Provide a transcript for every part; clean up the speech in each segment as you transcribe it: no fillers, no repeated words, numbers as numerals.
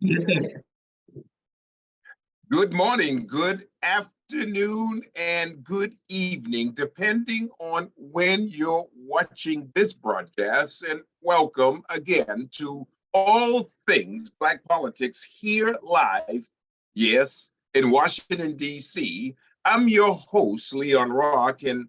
Good morning, good afternoon, and good evening, depending on when you're watching this broadcast. And welcome again to All Things Black Politics here live, yes, in Washington, D.C. I'm your host, Leon Rock, and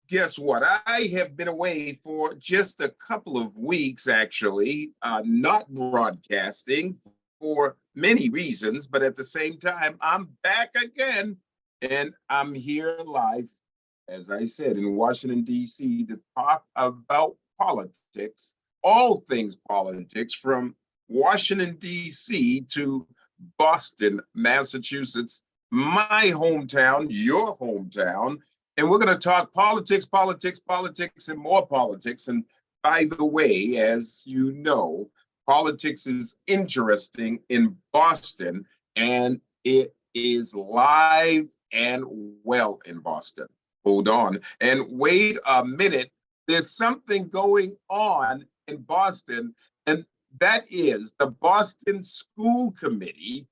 guess what? I have been away for just a couple of weeks, actually, not broadcasting for many reasons, but at the same time, I'm back again and I'm here live, as I said, in Washington, D.C. to talk about politics, all things politics, from Washington, D.C. to Boston, Massachusetts, my hometown, your hometown. And we're going to talk politics, politics, politics, and more politics. And by the way, as you know, politics is interesting in Boston, and it is live and well in Boston. Hold on and wait a minute. There's something going on in Boston, and that is the Boston School Committee.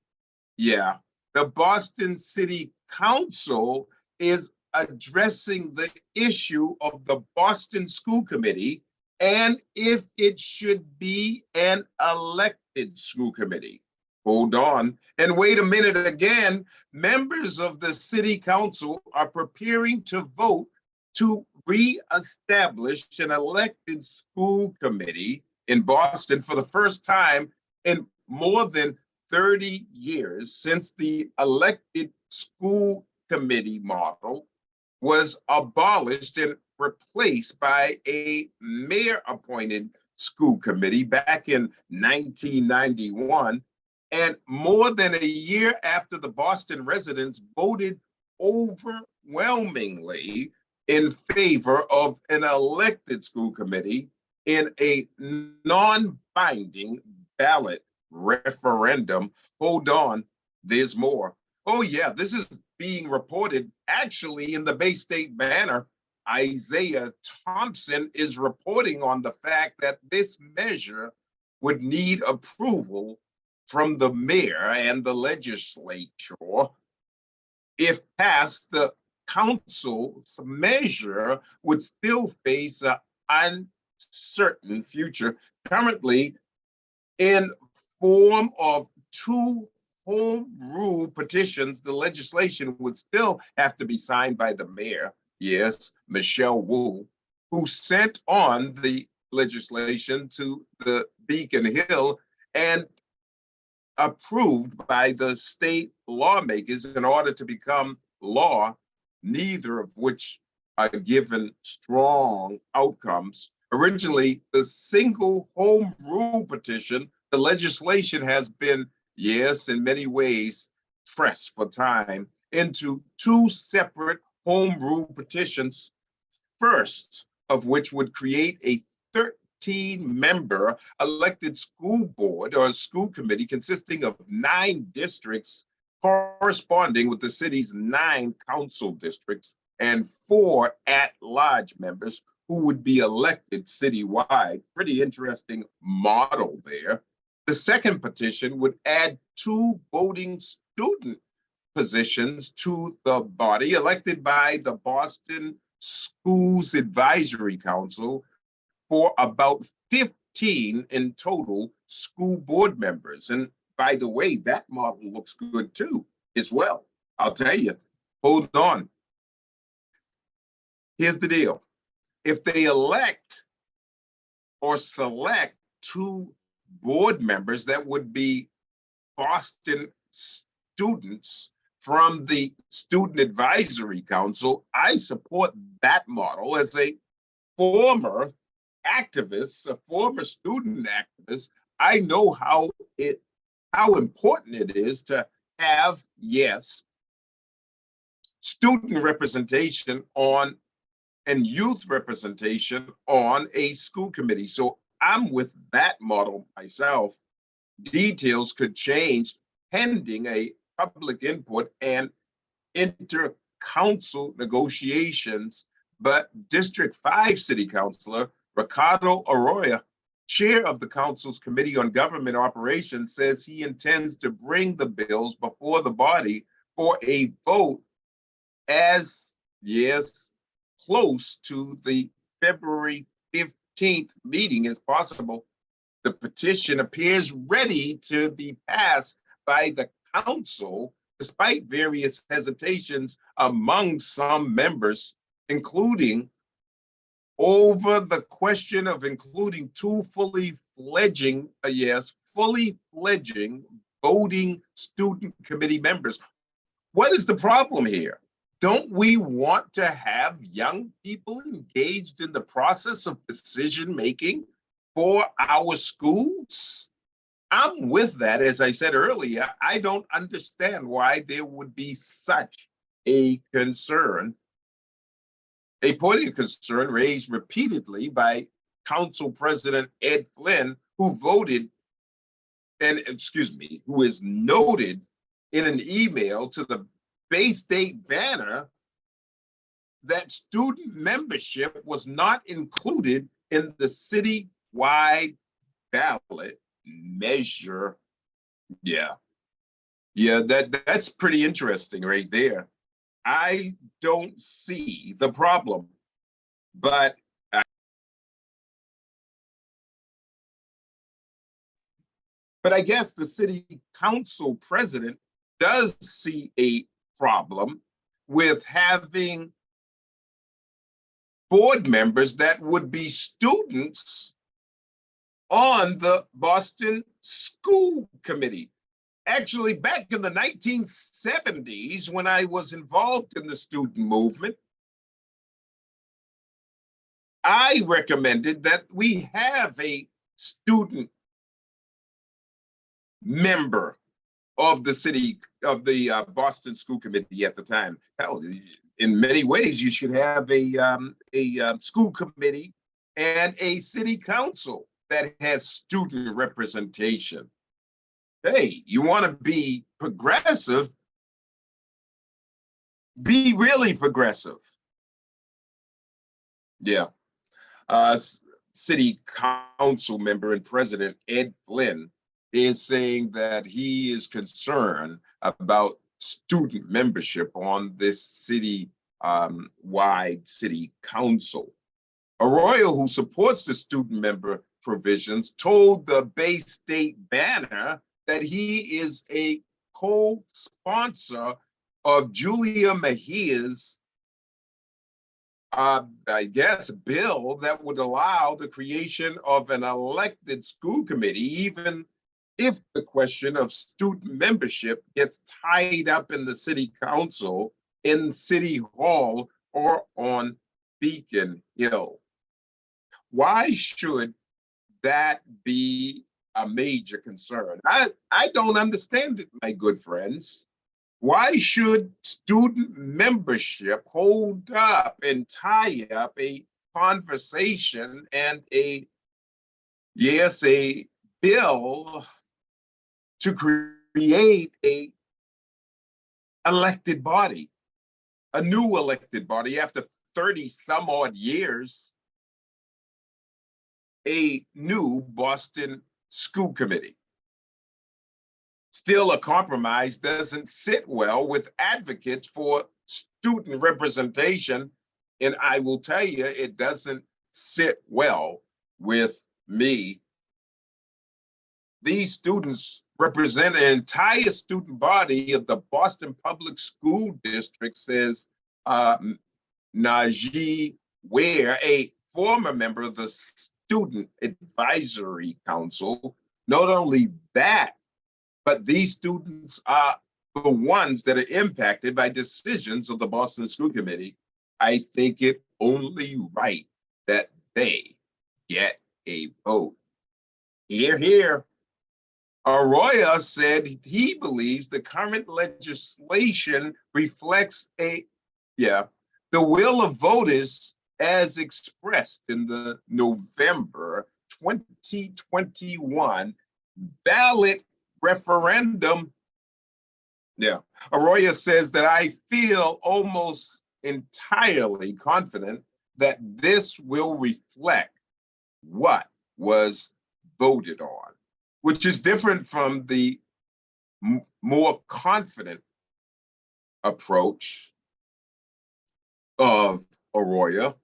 Yeah, the Boston City Council is addressing the issue of the Boston School Committee and if it should be an elected school committee. Hold on and wait a minute again. Members of the City Council are preparing to vote to reestablish an elected school committee in Boston for the first time in more than 30 years since the elected school committee model was abolished and replaced by a mayor-appointed school committee back in 1991. And more than a year after the Boston residents voted overwhelmingly in favor of an elected school committee in a non-binding ballot referendum. Hold on, there's more. Oh yeah, this is being reported actually in the Bay State Banner. Isaiah Thompson is reporting on the fact that this measure would need approval from the mayor and the legislature. If passed, the council's measure would still face an uncertain future, currently in form of two home rule petitions. The legislation would still have to be signed by the mayor, yes, Michelle Wu, who sent on the legislation to the Beacon Hill and approved by the state lawmakers in order to become law, neither of which are given strong outcomes. Originally, the single home rule petition, the legislation has been, yes, in many ways, pressed for time into two separate home rule petitions, first of which would create a 13-member elected school board or school committee consisting of 9 districts corresponding with the city's 9 council districts and 4 at-large members who would be elected citywide. Pretty interesting model there. The second petition would add 2 voting student positions to the body elected by the Boston Schools Advisory Council for about 15 in total school board members. And by the way, that model looks good too, as well. I'll tell you, hold on. Here's the deal. If they elect or select 2 board members that would be Boston students from the Student Advisory Council, I support that model. As a former activist, a former student activist, I know how important it is to have, yes, student representation on and youth representation on a school committee. So I'm with that model myself. Details could change pending a public input and inter-council negotiations, but District 5 City Councilor Ricardo Arroyo chair of the council's Committee on Government Operations says he intends to bring the bills before the body for a vote as, yes, close to the February 15th meeting as possible. The petition appears ready to be passed by the council, despite various hesitations among some members, including over the question of including two fully fledging voting student committee members. What is the problem here? Don't we want to have young people engaged in the process of decision making for our schools? I'm with that. As I said earlier, I don't understand why there would be such a concern. A point of concern raised repeatedly by Council President Ed Flynn, who is noted in an email to the Bay State Banner that student membership was not included in the city-wide ballot measure. That's pretty interesting right there. I don't see the problem, but I guess the city council president does see a problem with having board members that would be students on the Boston School Committee. Actually, back in the 1970s, when I was involved in the student movement, I recommended that we have a student member of the city, of the Boston School Committee at the time. Hell, in many ways, you should have a school committee and a city council that has student representation. Hey, you want to be progressive? Be really progressive. Yeah. City council member and president Ed Flynn is saying that he is concerned about student membership on this city wide city council. Arroyo, who supports the student member provisions, told the Bay State Banner that he is a co-sponsor of Julia Mejia's bill that would allow the creation of an elected school committee, even if the question of student membership gets tied up in the city council, in City Hall, or on Beacon Hill. Why should that be a major concern? I don't understand it, my good friends. Why should student membership hold up and tie up a conversation and a bill to create a elected body, a new elected body after 30 some odd years, a new Boston School Committee? Still, a compromise doesn't sit well with advocates for student representation, and I will tell you, it doesn't sit well with me. These students represent an entire student body of the Boston Public School District, says Najee Ware, a former member of the Student Advisory Council. Not only that, but these students are the ones that are impacted by decisions of the Boston School Committee. I think it only right that they get a vote. Hear, hear. Arroyo said he believes the current legislation reflects the will of voters as expressed in the November 2021 ballot referendum. Arroyo says that I feel almost entirely confident that this will reflect what was voted on, which is different from the more confident approach of Arroyo.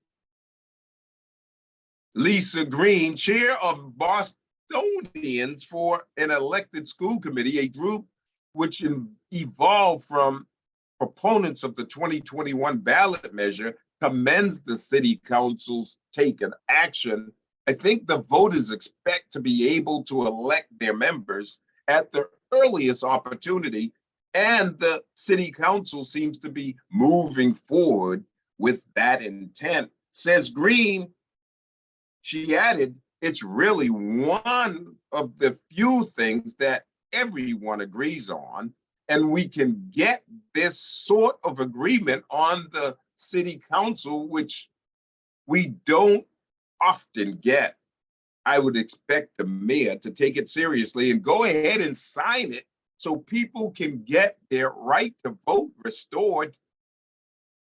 Lisa Green, chair of Bostonians for an Elected School Committee, a group which evolved from proponents of the 2021 ballot measure, commends the city council's taken action. I think the voters expect to be able to elect their members at the earliest opportunity, and the city council seems to be moving forward with that intent. Says Green, she added, it's really one of the few things that everyone agrees on, and we can get this sort of agreement on the city council, which we don't often get. I would expect the mayor to take it seriously and go ahead and sign it so people can get their right to vote restored.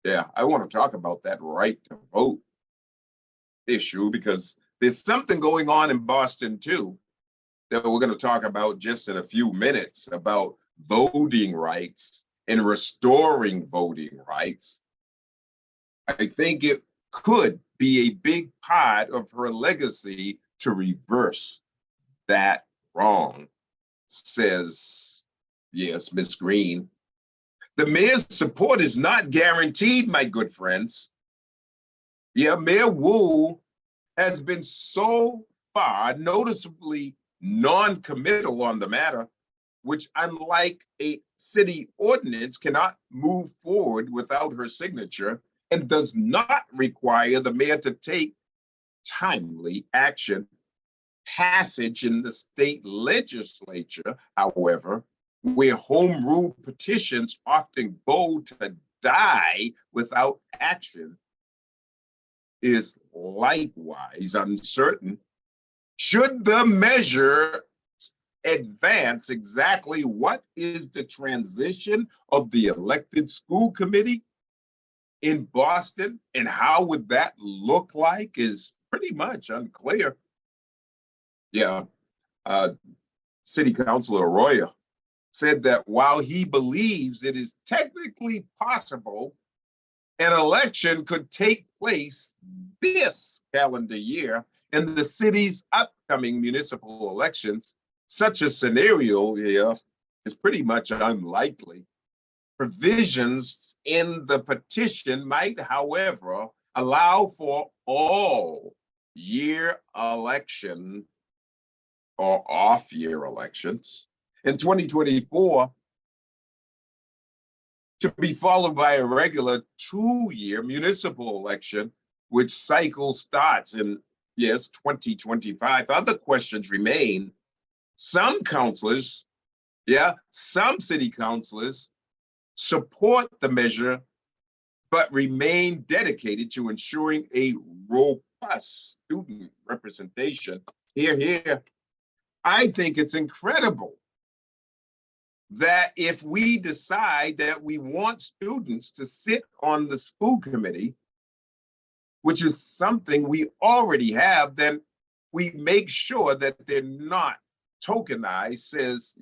Yeah, I want to talk about that right to vote issue, because there's something going on in Boston too that we're going to talk about just in a few minutes about voting rights and restoring voting rights. I think it could be a big part of her legacy to reverse that wrong, says, yes, Miss Green. The mayor's support is not guaranteed, my good friends. Yeah, Mayor Wu has been so far noticeably non-committal on the matter, which, unlike a city ordinance, cannot move forward without her signature and does not require the mayor to take timely action. Passage in the state legislature, however, where home rule petitions often go to die without action, is likewise uncertain. Should the measure advance, exactly what is the transition of the elected school committee in Boston and how would that look like is pretty much unclear. Yeah, City Councilor Arroyo said that while he believes it is technically possible an election could take place this calendar year in the city's upcoming municipal elections, such a scenario here is pretty much unlikely. Provisions in the petition might, however, allow for all year election or off-year elections in 2024 to be followed by a regular 2-year municipal election, which cycle starts in, yes, 2025. Other questions remain. Some councilors, some city councilors support the measure, but remain dedicated to ensuring a robust student representation. Here. I think it's incredible that if we decide that we want students to sit on the school committee, which is something we already have, then we make sure that they're not tokenized, says,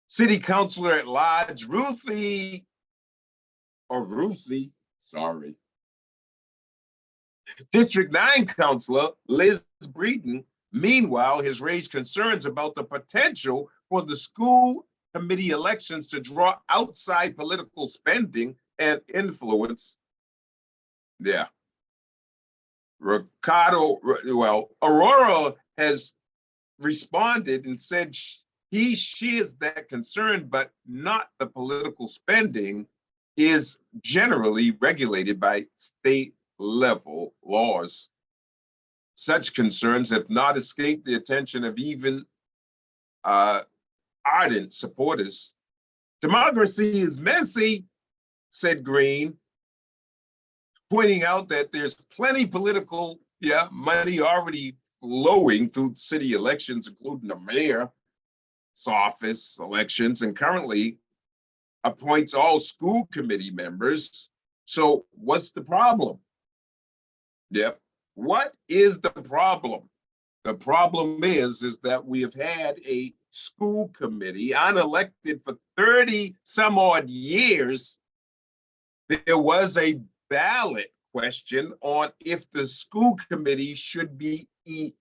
City Councilor at Large Ruthie, District 9 Councilor Liz Breeden, meanwhile, has raised concerns about the potential for the school committee elections to draw outside political spending and influence. Aurora has responded and said she is that concerned, but not the political spending is generally regulated by state level laws. Such concerns have not escaped the attention of even ardent supporters. Democracy is messy, said Green, pointing out that there's plenty political money already flowing through city elections, including the mayor's office elections, and currently appoints all school committee members. So what's the problem? What is the problem? The problem is that we have had a school committee unelected for 30 some odd years. There was a ballot question on if the school committee should be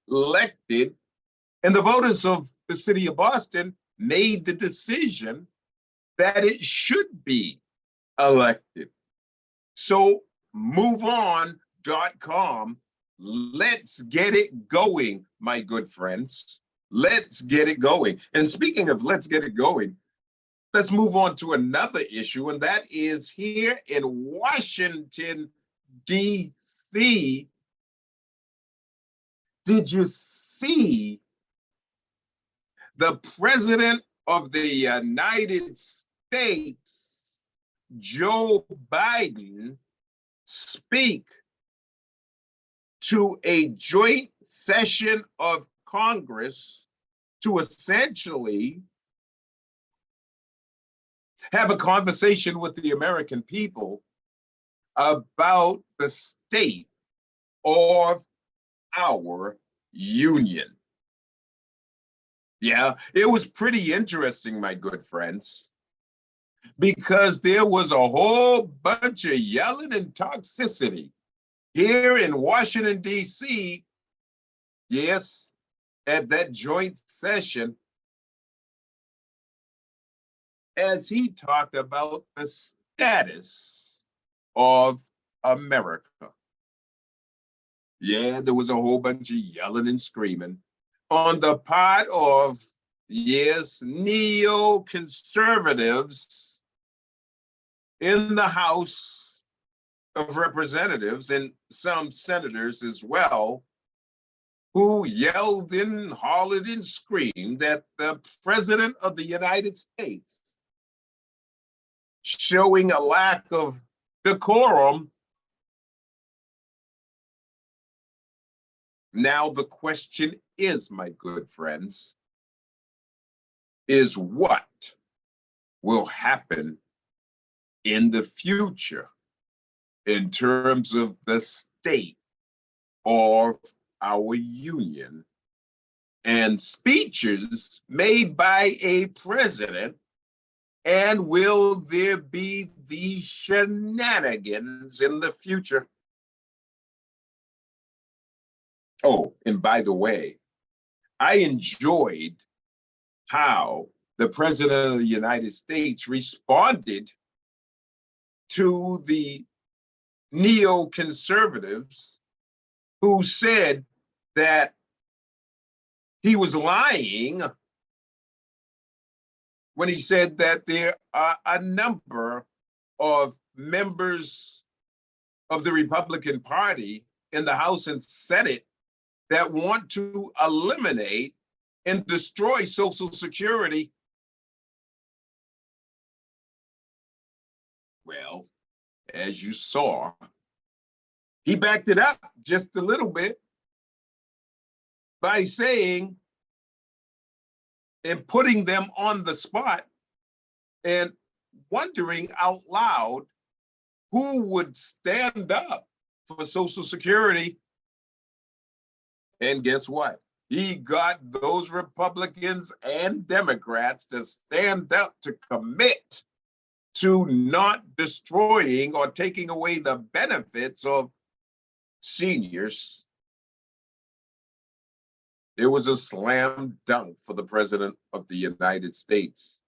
elected, and the voters of the city of Boston made the decision that it should be elected. So MoveOn.com, let's get it going, my good friends. Let's get it going. And speaking of let's get it going, let's move on to another issue, and that is here in Washington, D.C. Did you see the President of the United States, Joe Biden, speak to a joint session of Congress to essentially have a conversation with the American people about the state of our union? Yeah, it was pretty interesting, my good friends, because there was a whole bunch of yelling and toxicity here in Washington, D.C., yes, at that joint session, as he talked about the status of America. Yeah, there was a whole bunch of yelling and screaming on the part of, yes, neoconservatives in the House of Representatives and some senators as well, who yelled and hollered and screamed at the President of the United States, showing a lack of decorum. Now the question is, my good friends, is what will happen in the future in terms of the state of our union and speeches made by a president, and will there be these shenanigans in the future? Oh, and by the way, I enjoyed how the President of the United States responded to the neoconservatives who said that he was lying when he said that there are a number of members of the Republican Party in the House and Senate that want to eliminate and destroy Social Security. Well, as you saw, he backed it up just a little bit by saying and putting them on the spot and wondering out loud who would stand up for Social Security. And guess what? He got those Republicans and Democrats to stand up to commit to not destroying or taking away the benefits of seniors. It was a slam dunk for the President of the United States.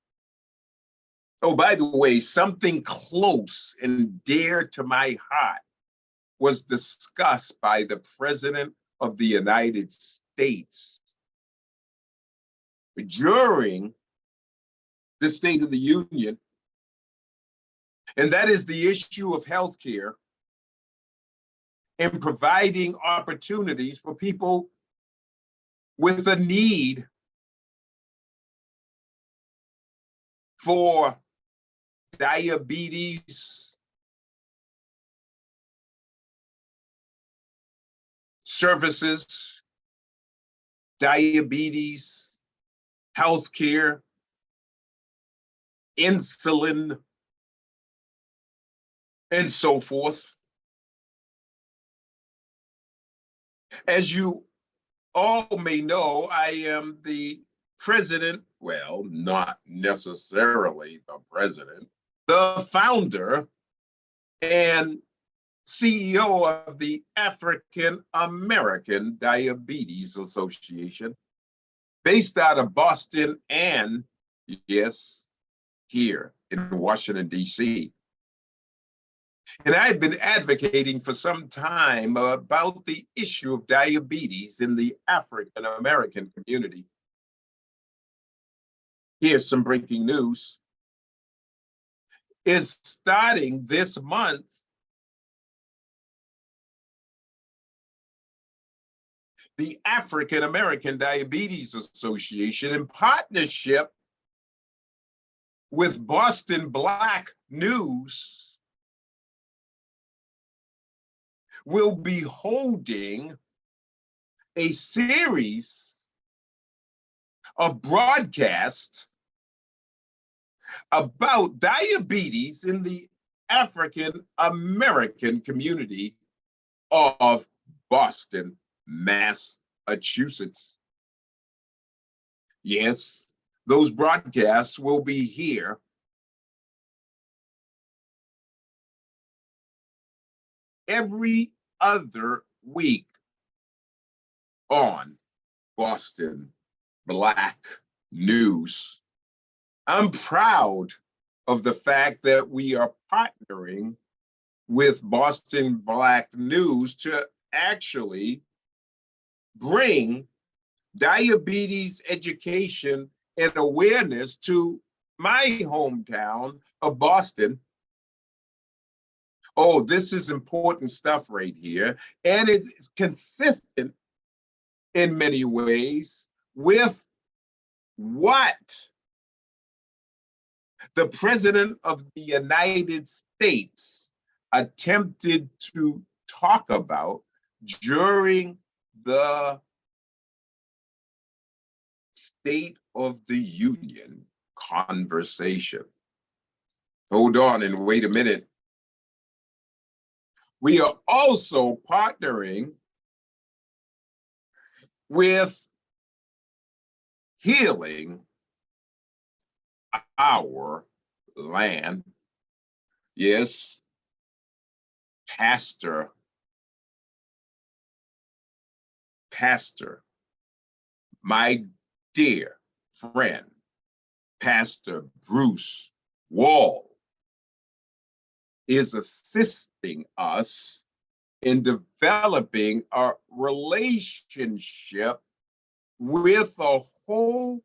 Oh, by the way, something close and dear to my heart was discussed by the President of the United States during the State of the Union, and that is the issue of healthcare and providing opportunities for people with a need for diabetes services, diabetes, healthcare, insulin, and so forth. As you all may know, I am the president, well, not necessarily the president, the founder and CEO of the African American Diabetes Association, based out of Boston and, yes, here in Washington, D.C. And I've been advocating for some time about the issue of diabetes in the African American community. Here's some breaking news. Is starting this month, the African American Diabetes Association, in partnership with Boston Black News, will be holding a series of broadcasts about diabetes in the African American community of Boston, Massachusetts. Yes, those broadcasts will be here every other week on Boston Black News. I'm proud of the fact that we are partnering with Boston Black News to actually bring diabetes education and awareness to my hometown of Boston. Oh, this is important stuff right here. And it's consistent in many ways with what the President of the United States attempted to talk about during the State of the Union conversation. Hold on and wait a minute. We are also partnering with Healing Our Land. Yes, Pastor, my dear friend, Pastor Bruce Wall, is assisting us in developing a relationship with a whole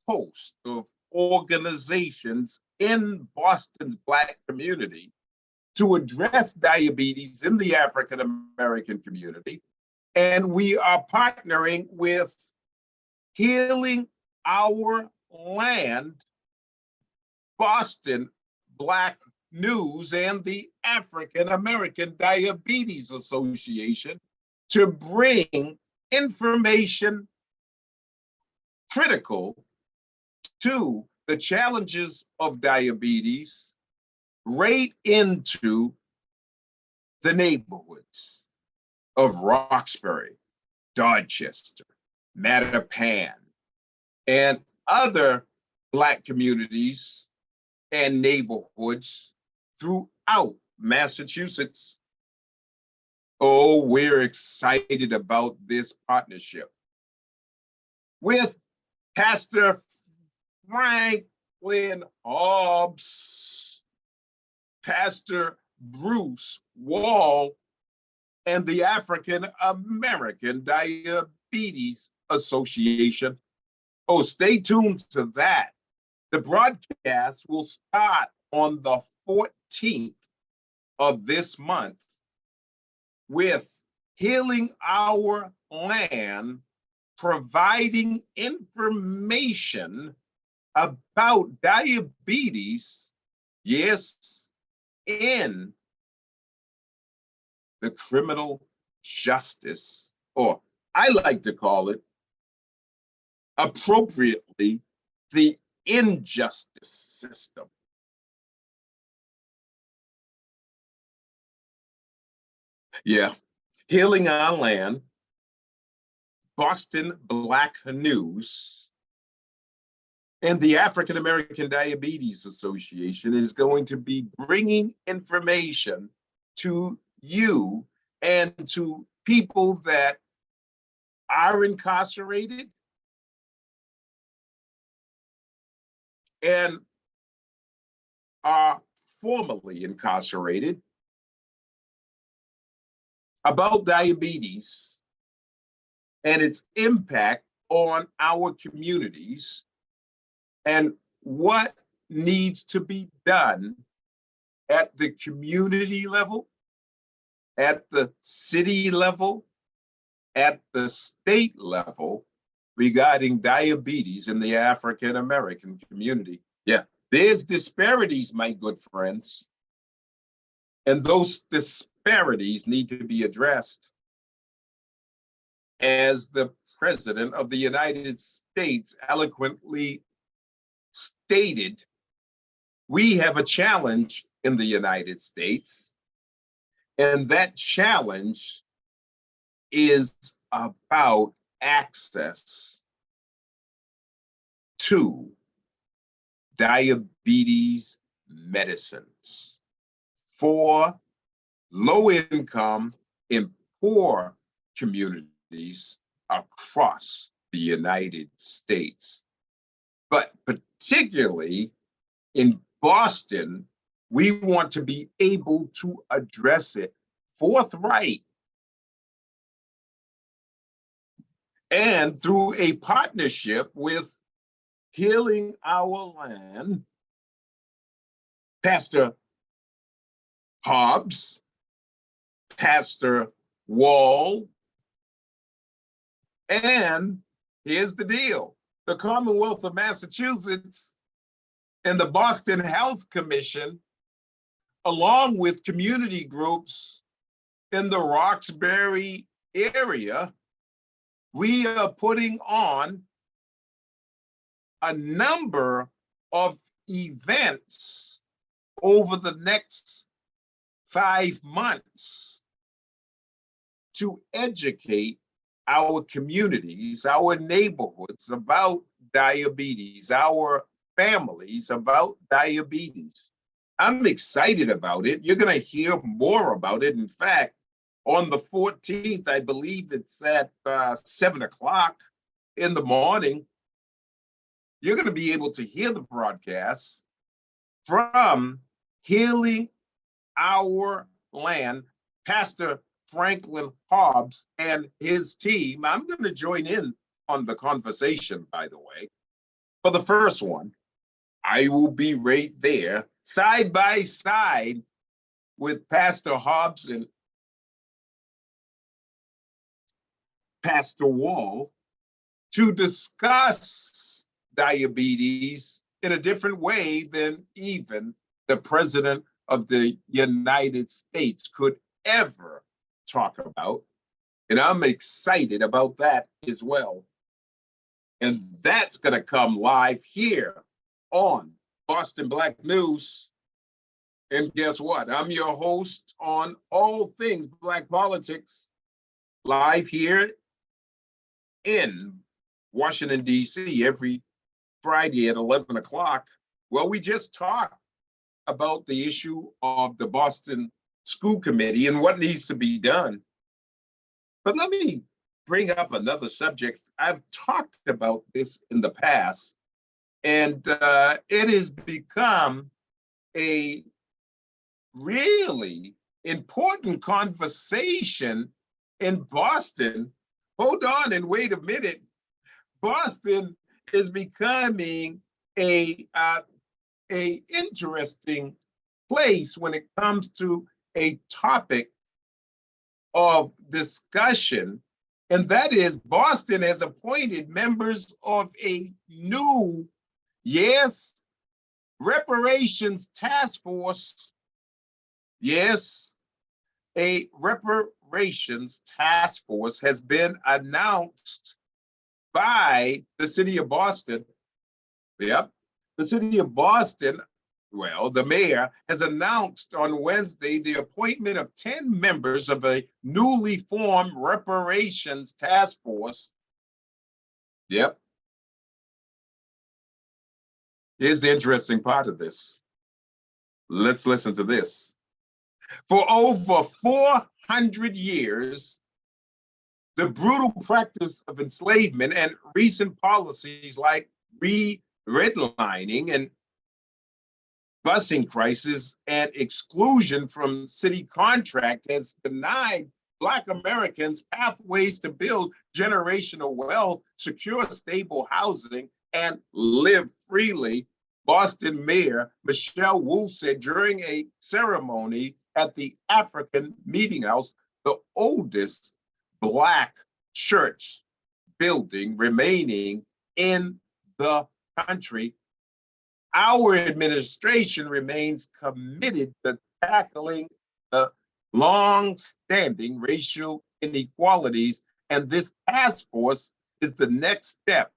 host of organizations in Boston's Black community to address diabetes in the African American community. And we are partnering with Healing Our Land, Boston Black News, and the African American Diabetes Association to bring information critical to the challenges of diabetes right into the neighborhoods of Roxbury, Dorchester, Mattapan, and other Black communities and neighborhoods throughout Massachusetts. Oh, we're excited about this partnership with Pastor Franklin Hobbs, Pastor Bruce Wall, and the African American Diabetes Association. Oh, stay tuned to that. The broadcast will start on the 14th of this month with Healing Our Land, providing information about diabetes, yes, in the criminal justice, or I like to call it appropriately, the injustice system. Yeah, Healing Our Land, Boston Black News and the African American Diabetes Association is going to be bringing information to you and to people that are incarcerated and are formerly incarcerated about diabetes and its impact on our communities and what needs to be done at the community level, at the city level, at the state level regarding diabetes in the African American community. Yeah, there's disparities, my good friends, and those disparities need to be addressed. As the President of the United States eloquently stated, we have a challenge in the United States, and that challenge is about access to diabetes medicines for low-income and poor communities across the United States. But particularly in Boston, we want to be able to address it forthright and through a partnership with Healing Our Land, Pastor Hobbs, Pastor Wall, and here's the deal, the Commonwealth of Massachusetts and the Boston Health Commission, along with community groups in the Roxbury area, we are putting on a number of events over the next 5 months to educate our communities, our neighborhoods about diabetes, our families about diabetes. I'm excited about it. You're going to hear more about it. In fact, on the 14th, I believe it's at 7 o'clock in the morning, you're going to be able to hear the broadcast from Healing Our Land, Pastor Franklin Hobbs and his team. I'm going to join in on the conversation, by the way. For the first one, I will be right there, side by side with Pastor Hobbs and Pastor Wall to discuss diabetes in a different way than even the President of the United States could ever talk about. And I'm excited about that as well. And that's going to come live here on Boston Black News. And guess what? I'm your host on all things Black politics, live here in Washington, D.C. every Friday at 11 o'clock. Well, we just talked about the issue of the Boston School Committee and what needs to be done. But let me bring up another subject. I've talked about this in the past, and it has become a really important conversation in Boston. Hold on and wait a minute. Boston is becoming a interesting place when it comes to a topic of discussion, and that is Boston has appointed members of a new, yes, reparations task force. Yes, a reparations task force has been announced by the city of Boston. Yep, the city of Boston, well, the mayor has announced on Wednesday the appointment of 10 members of a newly formed reparations task force Yep. Here's the interesting part of this. Let's listen to this. For over 400 years, the brutal practice of enslavement and recent policies like redlining and busing crisis and exclusion from city contract has denied Black Americans pathways to build generational wealth, secure stable housing, and live freely. Boston Mayor Michelle Wu said during a ceremony at the African Meeting House, the oldest Black church building remaining in the country. Our administration remains committed to tackling the long-standing racial inequalities, and this task force is the next step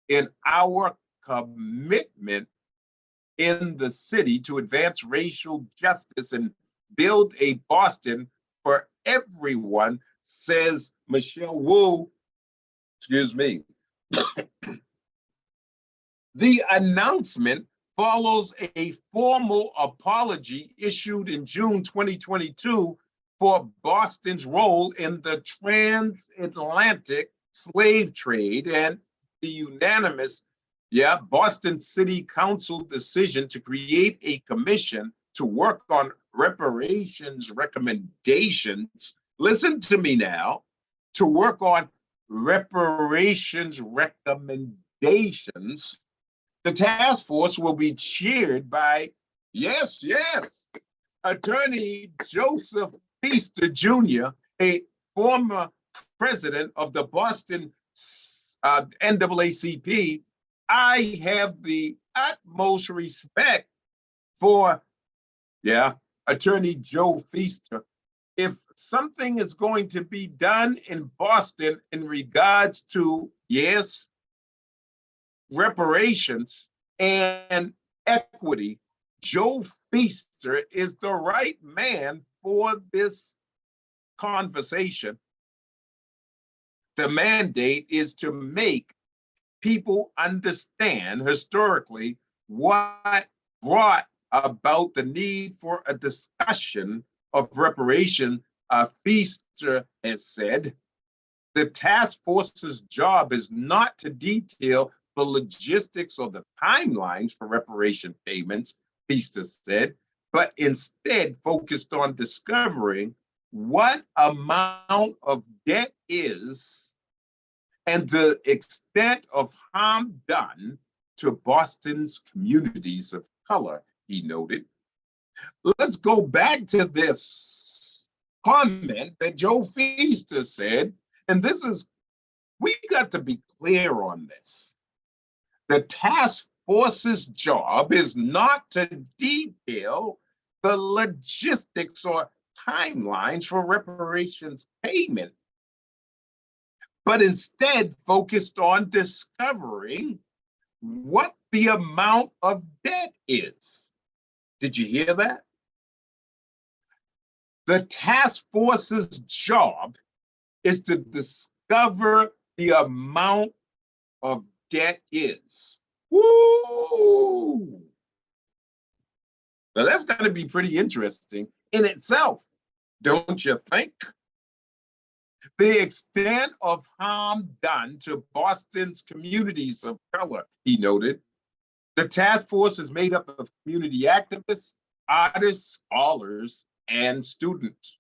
in our commitment in the city to advance racial justice and build a Boston for everyone, says Michelle Wu. Excuse me. The announcement follows a formal apology issued in June 2022 for Boston's role in the transatlantic slave trade and the unanimous Boston City Council decision to create a commission to work on reparations recommendations. Listen to me now, to work on reparations recommendations. The task force will be chaired by, yes, Attorney Joseph Feaster Jr., a former president of the Boston NAACP. I have the utmost respect for, Attorney Joe Feaster. If something is going to be done in Boston in regards to, reparations and equity, Joe Feaster is the right man for this conversation. The mandate is to make people understand historically what brought about the need for a discussion of reparation. Feaster has said the task force's job is not to detail the logistics or the timelines for reparation payments, Feaster said, but instead focused on discovering what amount of debt is and the extent of harm done to Boston's communities of color, he noted. Let's go back to this comment that Joe Feaster said, and we got to be clear on this. The task force's job is not to detail the logistics or timelines for reparations payment, but instead focused on discovering what the amount of debt is. Did you hear that? The task force's job is to discover the amount of debt is. Woo! Now that's going to be pretty interesting in itself, don't you think? The extent of harm done to Boston's communities of color, he noted. The task force is made up of community activists, artists, scholars, and students.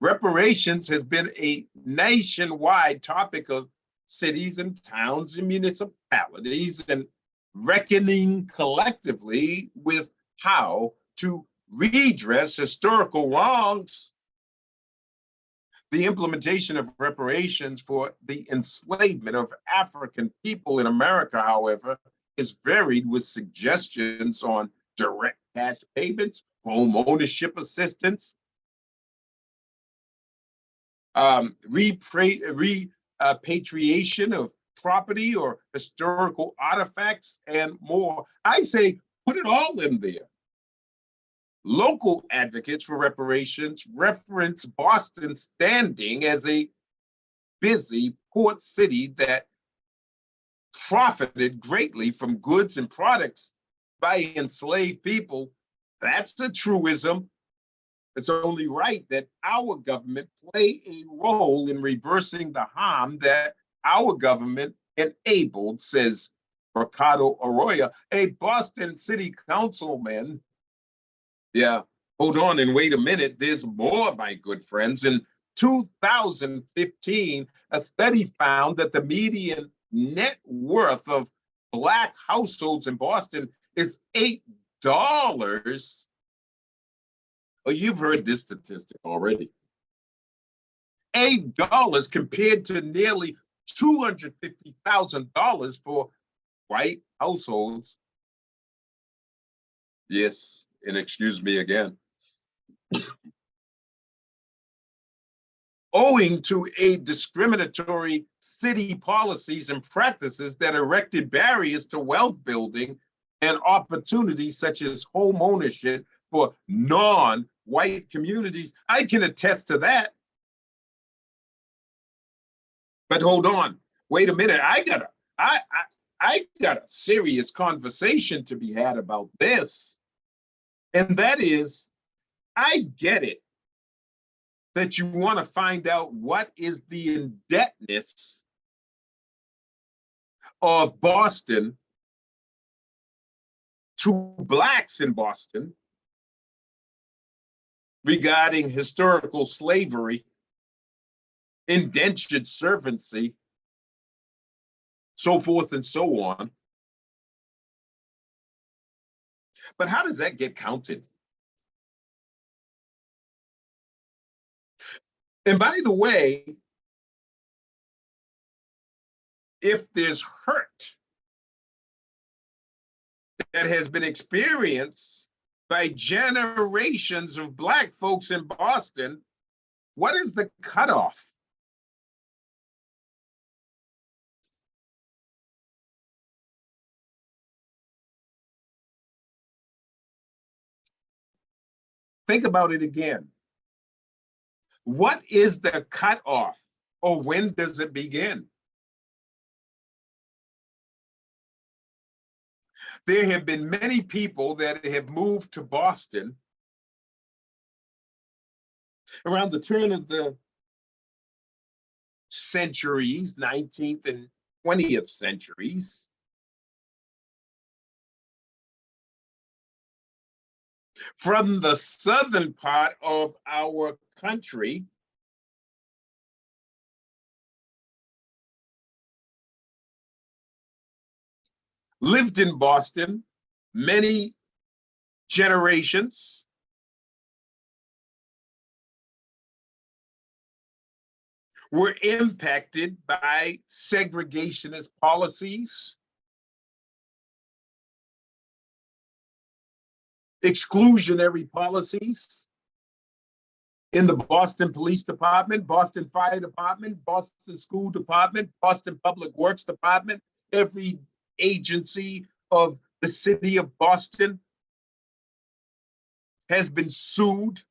Reparations has been a nationwide topic of cities and towns and municipalities, and reckoning collectively with how to redress historical wrongs. The implementation of reparations for the enslavement of African people in America, however, is varied with suggestions on direct cash payments, home ownership assistance, repatriation of property or historical artifacts, and more. I say put it all in there. Local advocates for reparations reference Boston's standing as a busy port city that profited greatly from goods and products by enslaved people, that's a truism. It's only right that our government play a role in reversing the harm that our government enabled, says Ricardo Arroyo, a Boston city councilman. Yeah, hold on and wait a minute. There's more, my good friends. In 2015, a study found that the median net worth of Black households in Boston is $8. Oh, you've heard this statistic already. $8 compared to nearly $250,000 for white households. Yes, and excuse me again. Owing to a discriminatory city policies and practices that erected barriers to wealth building and opportunities such as home ownership for non-white communities. I can attest to that. But hold on, wait a minute. I got a serious conversation to be had about this. And that is, I get it that you want to find out what is the indebtedness of Boston to Blacks in Boston regarding historical slavery, indentured servancy, so forth and so on. But how does that get counted? And by the way, if there's hurt that has been experienced by generations of Black folks in Boston, what is the cutoff? Think about it again. What is the cutoff, or when does it begin? There have been many people that have moved to Boston around the turn of the centuries, 19th and 20th centuries, from the southern part of our country, lived in Boston many generations, were impacted by segregationist policies, exclusionary policies in the Boston Police Department, Boston Fire Department, Boston School Department, Boston Public Works Department, every agency of the city of Boston has been sued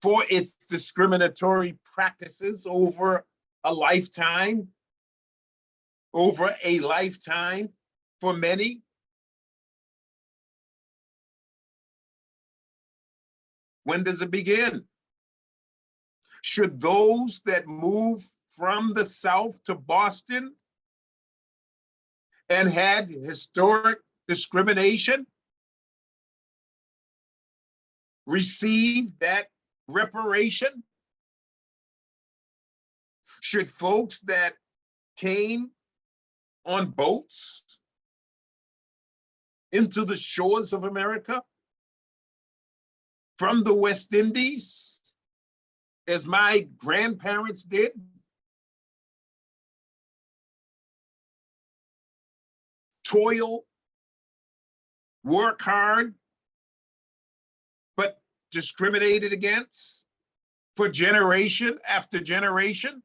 for its discriminatory practices over a lifetime for many. When does it begin? Should those that move from the South to Boston and had historic discrimination receive that reparation? Should folks that came on boats into the shores of America from the West Indies, as my grandparents did, toil, work hard, but discriminated against for generation after generation?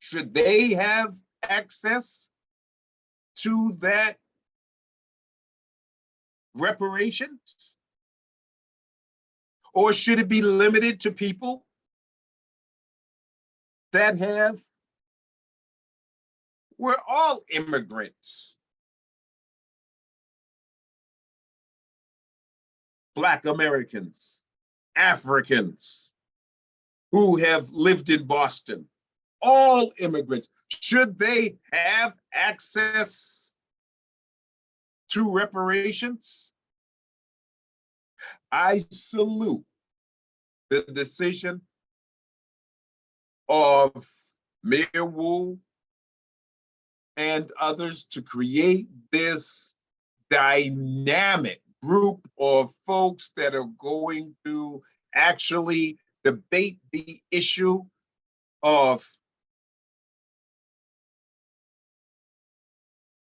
Should they have access to that reparations? Or should it be limited to people that have We're all immigrants. Black Americans, Africans who have lived in Boston, all immigrants. Should they have access to reparations? I salute the decision of Mayor Wu and others to create this dynamic group of folks that are going to actually debate the issue of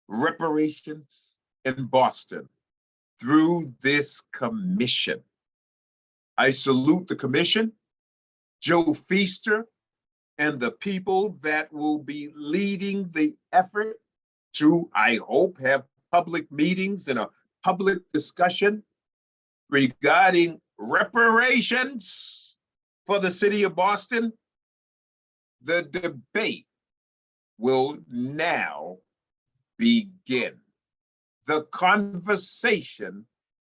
reparations in Boston through this commission. I salute the commission, Joe Feaster, and the people that will be leading the effort to, I hope, have public meetings and a public discussion regarding reparations for the city of Boston. The debate will now begin. The conversation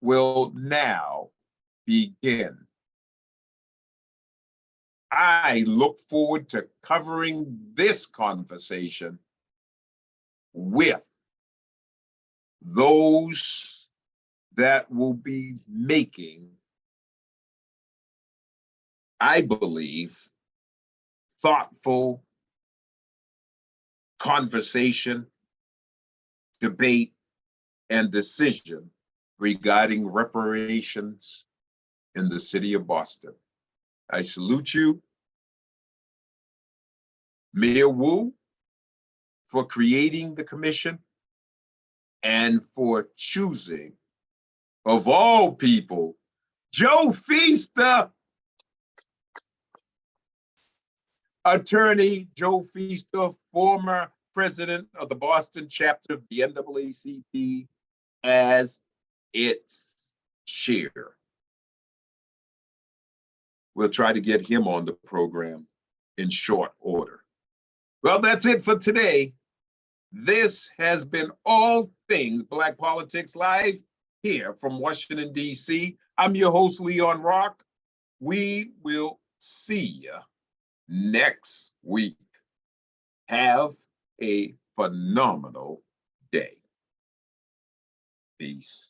will now begin. I look forward to covering this conversation with those that will be making, I believe, thoughtful conversation, debate, and decision regarding reparations in the city of Boston. I salute you, Mayor Wu, for creating the commission and for choosing, of all people, Joe Feaster, Attorney Joe Feaster, former president of the Boston chapter of the NAACP, as its chair. We'll try to get him on the program in short order. Well, that's it for today. This has been All Things Black Politics Live here from Washington, D.C. I'm your host, Leon Rock. We will see you next week. Have a phenomenal day. Peace.